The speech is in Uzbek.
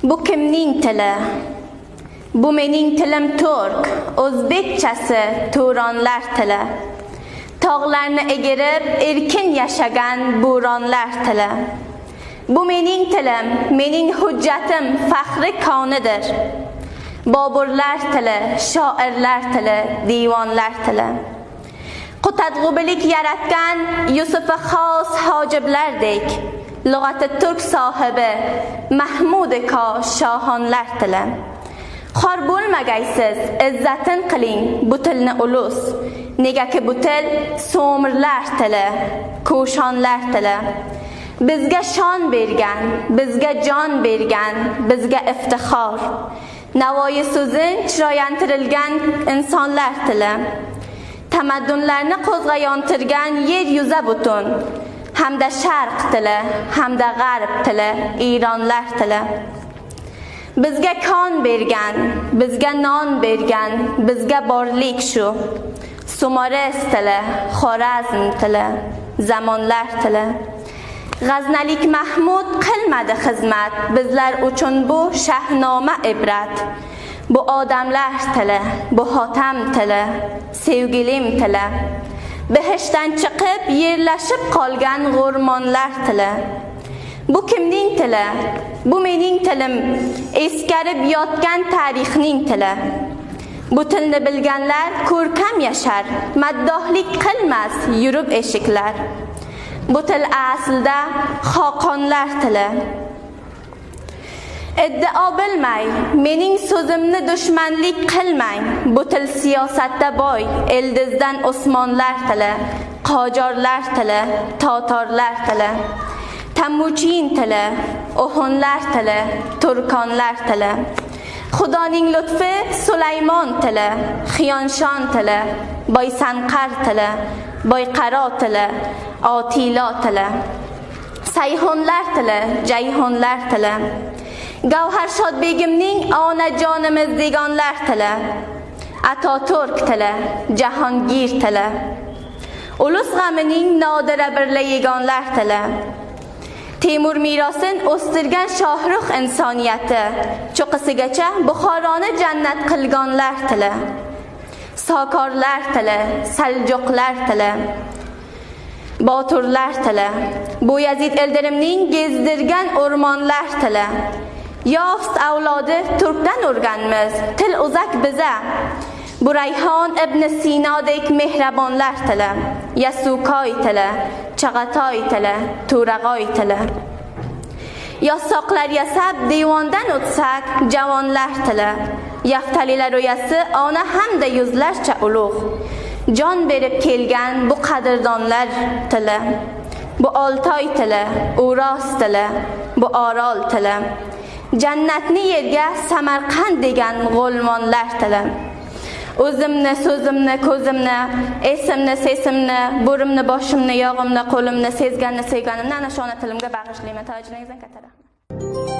Bu kimning tili? Bu mening tilim turk, o'zbekchasi turonlar tili. Tog'larni egirib erkin yashagan bo'ronlar tili. Bu mening tilim, mening hujjatim faxri konidir. Boburlar tili, shoirlar tili, divonlar tili. Qutadg'ubilik yaratgan Yusufi xos hojiblardek, lug'ati turk sohibi Mahmud ko shohonlar tili. Xor bo'lmagaysiz, izzatin qiling bu tilni ulus. Negaki bu til so'mirlar tili, ko'shonlar tili. Bizga shon bergan, bizga jon bergan, bizga iftixor. Navoiy so'zin chiroyantirilgan insonlar tili. Tamaddunlarni qo'zg'ayontirgan yer yuza butun. Hamda sharq tili, hamda g'arb tili, Ironlar tili. Bizga kon bergan, bizga non bergan, bizga borlik shu. Sumares tili, Xorazm tili, zamonlar tili. G'aznalik Mahmud qilmadi xizmat, bizlar uchun bu shahnoma ibrat. Bu odamlar tili, bu xotam tili, sevgilim tili. Behishdan chiqib yerlashib qolgan g'o'rmonlar tili. Bu kimning tili? Bu mening tilim, eskarib yotgan tarixning tili. Bu tilni bilganlar ko'rkam yashar, maddohlik qilmas yurib eshiklar. Bu til aslida xoqonlar tili. Iddao bilmay, mening so'zimni dushmanlik qilmang. Bu til siyosatda boy, Ildizdan Osmonlar tili, Qojorlar tili, Totorlar tili. Tamuchin tili, O'xonlar tili, Turkonlar tili. Xudoning lutfi Sulaymon tili, Xiyonshon tili, Boysanqar tili, Boyqaro tili, Otilo tili. Sayhonlar tili, Jayhonlar tili. Gavharshod begimning onajonimiz degonlar tili. Ataturk tili, Jahongir tili. Ulus g'amining nodira birla yegonlar tili. Temur merosin o'stirgan Shohrux insoniyati, cho'qisigacha Buxoroni jannat qilganlar tili. Sokorlar tili, Saljuqlar tili, Boturlar tili. Bu Yazid Eldirimning gezdirgan o'rmonlar tili. Yost avlodi turkdan o'rganmiz, til uzak biza. Bu Rayhon ibn Sinodek mehribonlar tili. Yasukoy tili, Chag'atoy tili, To'rag'oy tili. Yosoqlar yasab devondan o'tsak, javonlar tili. Yaftalilar ro'yasi ona hamda yuzlarcha ulug'. Jon berib kelgan bu qadrdonlar tili. Bu Oltoy tili, Uros tili, bu Orol tili. Jannatni yerga Samarqand degan g'olmonlar tili. O'zimni, so'zimni, ko'zimni, esimni, sesimni, bo'rimni, boshimni, yog'imni, qo'limni, sezganni, sevganimni ana shu ona tilimga bag'ishlayman. Ta'ziringizdan katta rahmat.